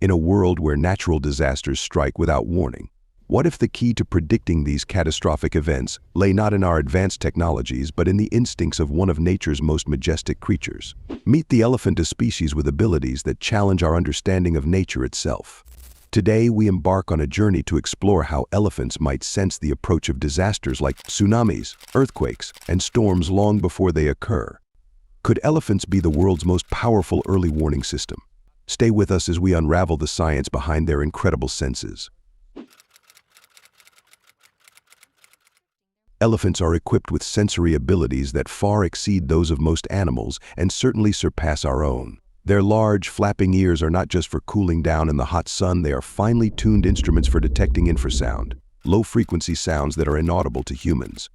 In a world where natural disasters strike without warning, what if the key to predicting these catastrophic events lay not in our advanced technologies but in the instincts of one of nature's most majestic creatures? Meet the elephant, a species with abilities that challenge our understanding of nature itself. Today, we embark on a journey to explore how elephants might sense the approach of disasters like tsunamis, earthquakes, and storms long before they occur. Could elephants be the world's most powerful early warning system? Stay with us as we unravel the science behind their incredible senses. Elephants are equipped with sensory abilities that far exceed those of most animals and certainly surpass our own. Their large, flapping ears are not just for cooling down in the hot sun, they are finely tuned instruments for detecting infrasound, low-frequency sounds that are inaudible to humans.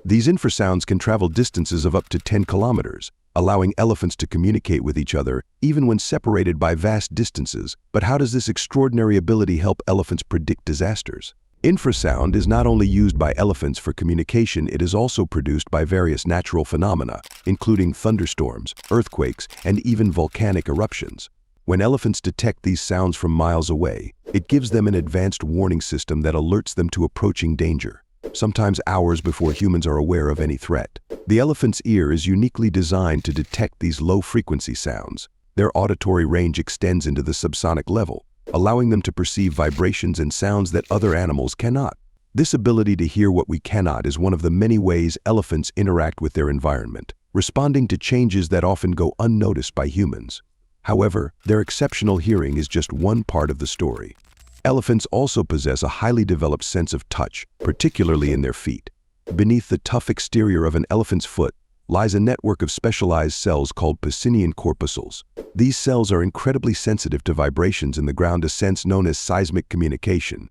These infrasounds can travel distances of up to 10 kilometers, allowing elephants to communicate with each other even when separated by vast distances. But how does this extraordinary ability help elephants predict disasters? Infrasound is not only used by elephants for communication, it is also produced by various natural phenomena, including thunderstorms, earthquakes, and even volcanic eruptions. When elephants detect these sounds from miles away, it gives them an advanced warning system that alerts them to approaching danger, sometimes hours before humans are aware of any threat. The elephant's ear is uniquely designed to detect these low-frequency sounds. Their auditory range extends into the subsonic level, allowing them to perceive vibrations and sounds that other animals cannot. This ability to hear what we cannot is one of the many ways elephants interact with their environment, responding to changes that often go unnoticed by humans. However, their exceptional hearing is just one part of the story. Elephants also possess a highly developed sense of touch, particularly in their feet. Beneath the tough exterior of an elephant's foot lies a network of specialized cells called Pacinian corpuscles. These cells are incredibly sensitive to vibrations in the ground, a sense known as seismic communication.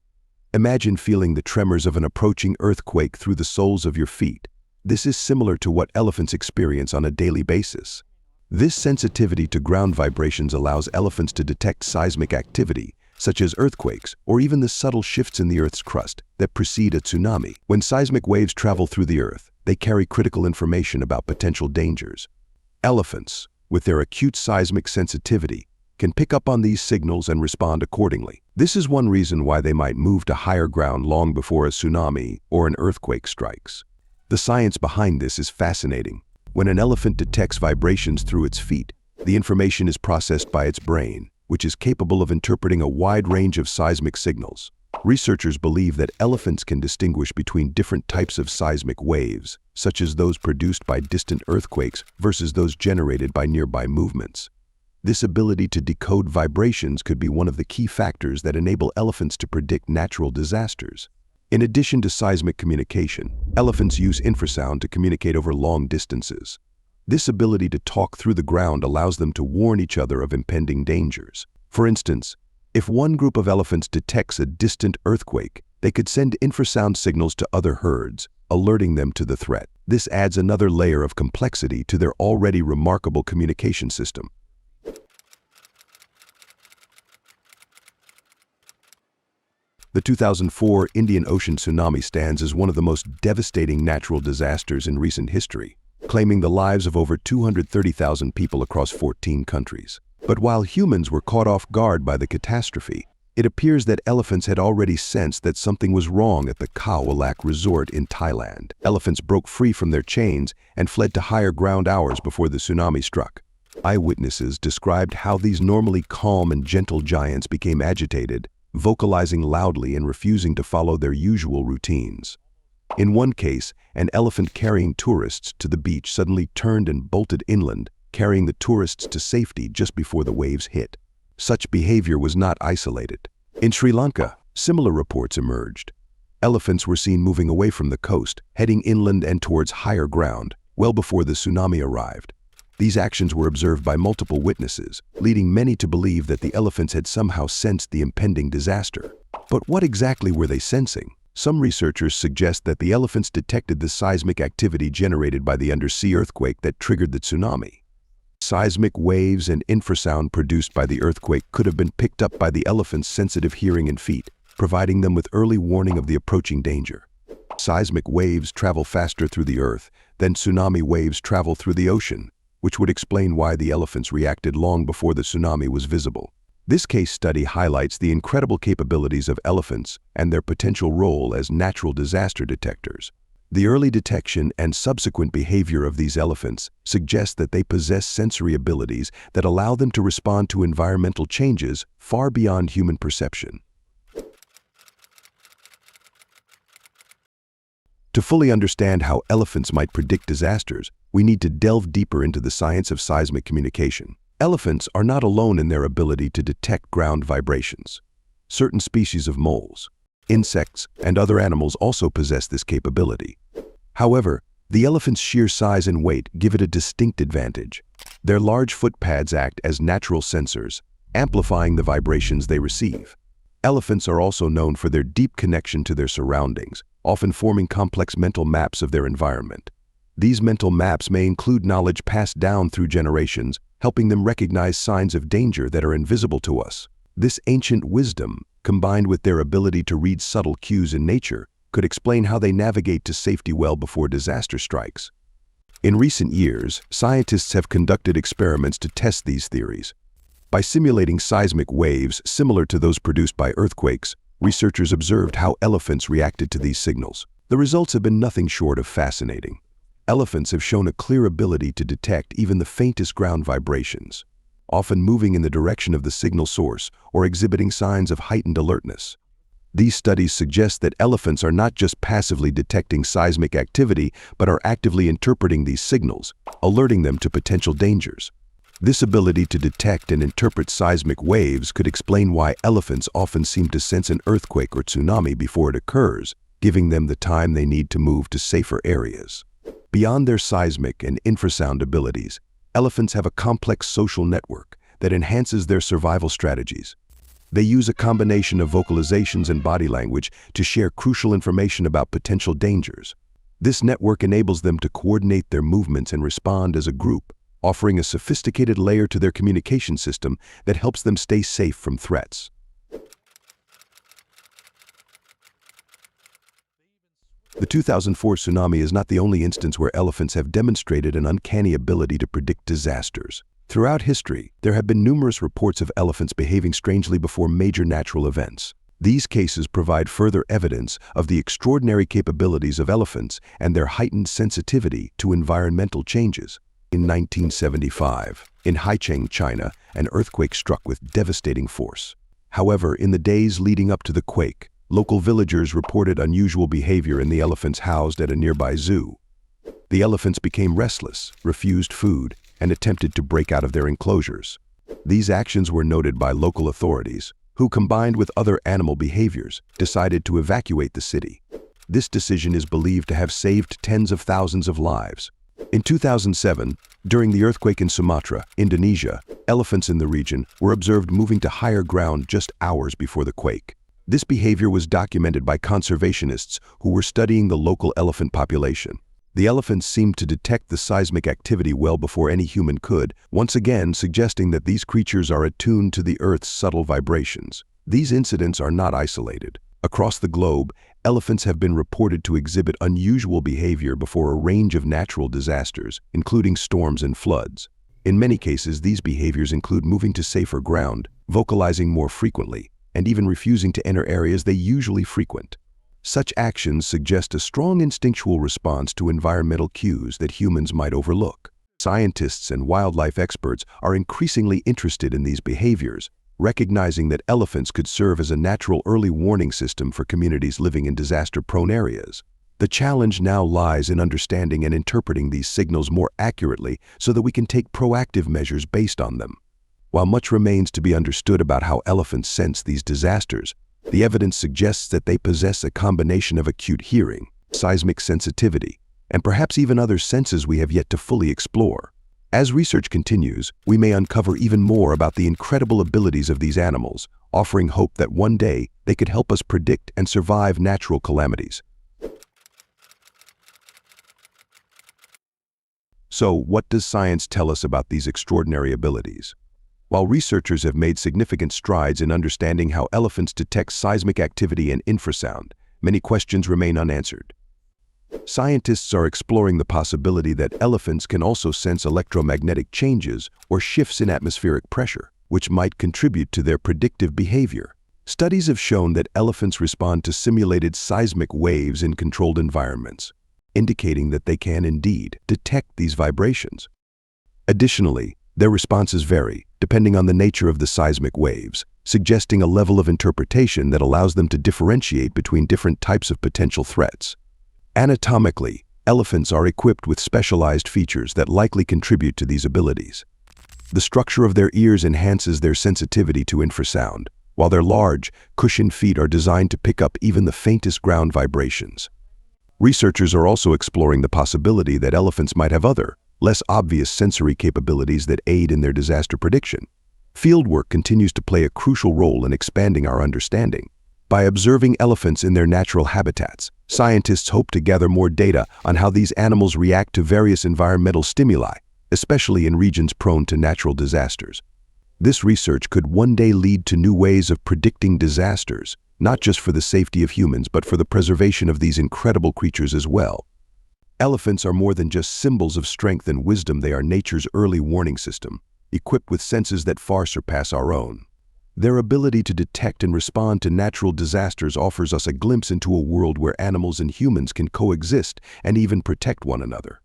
Imagine feeling the tremors of an approaching earthquake through the soles of your feet. This is similar to what elephants experience on a daily basis. This sensitivity to ground vibrations allows elephants to detect seismic activity, such as earthquakes or even the subtle shifts in the Earth's crust that precede a tsunami. When seismic waves travel through the Earth, they carry critical information about potential dangers. Elephants, with their acute seismic sensitivity, can pick up on these signals and respond accordingly. This is one reason why they might move to higher ground long before a tsunami or an earthquake strikes. The science behind this is fascinating. When an elephant detects vibrations through its feet, the information is processed by its brain, which is capable of interpreting a wide range of seismic signals. Researchers believe that elephants can distinguish between different types of seismic waves, such as those produced by distant earthquakes versus those generated by nearby movements. This ability to decode vibrations could be one of the key factors that enable elephants to predict natural disasters. In addition to seismic communication, elephants use infrasound to communicate over long distances. This ability to talk through the ground allows them to warn each other of impending dangers. For instance, if one group of elephants detects a distant earthquake, they could send infrasound signals to other herds, alerting them to the threat. This adds another layer of complexity to their already remarkable communication system. The 2004 Indian Ocean tsunami stands as one of the most devastating natural disasters in recent history, claiming the lives of over 230,000 people across 14 countries. But while humans were caught off guard by the catastrophe, it appears that elephants had already sensed that something was wrong at the Khao Lak Resort in Thailand. Elephants broke free from their chains and fled to higher ground hours before the tsunami struck. Eyewitnesses described how these normally calm and gentle giants became agitated, vocalizing loudly and refusing to follow their usual routines. In one case, an elephant carrying tourists to the beach suddenly turned and bolted inland, carrying the tourists to safety just before the waves hit. Such behavior was not isolated. In Sri Lanka, similar reports emerged. Elephants were seen moving away from the coast, heading inland and towards higher ground, well before the tsunami arrived. These actions were observed by multiple witnesses, leading many to believe that the elephants had somehow sensed the impending disaster. But what exactly were they sensing? Some researchers suggest that the elephants detected the seismic activity generated by the undersea earthquake that triggered the tsunami. Seismic waves and infrasound produced by the earthquake could have been picked up by the elephant's sensitive hearing and feet, providing them with early warning of the approaching danger. Seismic waves travel faster through the earth than tsunami waves travel through the ocean, which would explain why the elephants reacted long before the tsunami was visible. This case study highlights the incredible capabilities of elephants and their potential role as natural disaster detectors. The early detection and subsequent behavior of these elephants suggests that they possess sensory abilities that allow them to respond to environmental changes far beyond human perception. To fully understand how elephants might predict disasters, we need to delve deeper into the science of seismic communication. Elephants are not alone in their ability to detect ground vibrations. Certain species of moles, insects, and other animals also possess this capability. However, the elephant's sheer size and weight give it a distinct advantage. Their large foot pads act as natural sensors, amplifying the vibrations they receive. Elephants are also known for their deep connection to their surroundings, often forming complex mental maps of their environment. These mental maps may include knowledge passed down through generations, helping them recognize signs of danger that are invisible to us. This ancient wisdom, combined with their ability to read subtle cues in nature, could explain how they navigate to safety well before disaster strikes. In recent years, scientists have conducted experiments to test these theories. By simulating seismic waves similar to those produced by earthquakes, researchers observed how elephants reacted to these signals. The results have been nothing short of fascinating. Elephants have shown a clear ability to detect even the faintest ground vibrations, often moving in the direction of the signal source or exhibiting signs of heightened alertness. These studies suggest that elephants are not just passively detecting seismic activity, but are actively interpreting these signals, alerting them to potential dangers. This ability to detect and interpret seismic waves could explain why elephants often seem to sense an earthquake or tsunami before it occurs, giving them the time they need to move to safer areas. Beyond their seismic and infrasound abilities, elephants have a complex social network that enhances their survival strategies. They use a combination of vocalizations and body language to share crucial information about potential dangers. This network enables them to coordinate their movements and respond as a group, offering a sophisticated layer to their communication system that helps them stay safe from threats. The 2004 tsunami is not the only instance where elephants have demonstrated an uncanny ability to predict disasters. Throughout history, there have been numerous reports of elephants behaving strangely before major natural events. These cases provide further evidence of the extraordinary capabilities of elephants and their heightened sensitivity to environmental changes. In 1975, in Haicheng, China, an earthquake struck with devastating force. However, in the days leading up to the quake, local villagers reported unusual behavior in the elephants housed at a nearby zoo. The elephants became restless, refused food, and attempted to break out of their enclosures. These actions were noted by local authorities, who, combined with other animal behaviors, decided to evacuate the city. This decision is believed to have saved tens of thousands of lives. In 2007, during the earthquake in Sumatra, Indonesia, elephants in the region were observed moving to higher ground just hours before the quake. This behavior was documented by conservationists who were studying the local elephant population. The elephants seemed to detect the seismic activity well before any human could, once again suggesting that these creatures are attuned to the Earth's subtle vibrations. These incidents are not isolated. Across the globe, elephants have been reported to exhibit unusual behavior before a range of natural disasters, including storms and floods. In many cases, these behaviors include moving to safer ground, vocalizing more frequently, and even refusing to enter areas they usually frequent. Such actions suggest a strong instinctual response to environmental cues that humans might overlook. Scientists and wildlife experts are increasingly interested in these behaviors, recognizing that elephants could serve as a natural early warning system for communities living in disaster-prone areas. The challenge now lies in understanding and interpreting these signals more accurately so that we can take proactive measures based on them. While much remains to be understood about how elephants sense these disasters, the evidence suggests that they possess a combination of acute hearing, seismic sensitivity, and perhaps even other senses we have yet to fully explore. As research continues, we may uncover even more about the incredible abilities of these animals, offering hope that one day they could help us predict and survive natural calamities. So, what does science tell us about these extraordinary abilities? While researchers have made significant strides in understanding how elephants detect seismic activity and infrasound, many questions remain unanswered. Scientists are exploring the possibility that elephants can also sense electromagnetic changes or shifts in atmospheric pressure. which might contribute to their predictive behavior. Studies have shown that elephants respond to simulated seismic waves in controlled environments, indicating that they can indeed detect these vibrations. Additionally, their responses vary, depending on the nature of the seismic waves, suggesting a level of interpretation that allows them to differentiate between different types of potential threats. Anatomically, elephants are equipped with specialized features that likely contribute to these abilities. The structure of their ears enhances their sensitivity to infrasound, while their large, cushioned feet are designed to pick up even the faintest ground vibrations. Researchers are also exploring the possibility that elephants might have other, less obvious sensory capabilities that aid in their disaster prediction. Fieldwork continues to play a crucial role in expanding our understanding. By observing elephants in their natural habitats, scientists hope to gather more data on how these animals react to various environmental stimuli, especially in regions prone to natural disasters. This research could one day lead to new ways of predicting disasters, not just for the safety of humans, but for the preservation of these incredible creatures as well. Elephants are more than just symbols of strength and wisdom. They are nature's early warning system, equipped with senses that far surpass our own. Their ability to detect and respond to natural disasters offers us a glimpse into a world where animals and humans can coexist and even protect one another.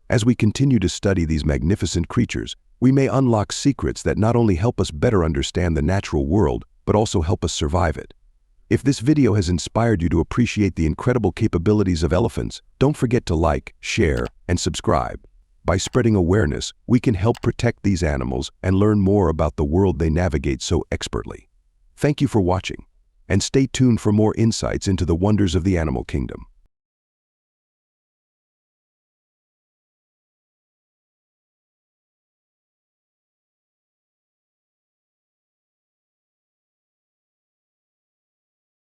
As we continue to study these magnificent creatures, we may unlock secrets that not only help us better understand the natural world, but also help us survive it. If this video has inspired you to appreciate the incredible capabilities of elephants, don't forget to like, share, and subscribe. By spreading awareness, we can help protect these animals and learn more about the world they navigate so expertly. Thank you for watching, and stay tuned for more insights into the wonders of the animal kingdom.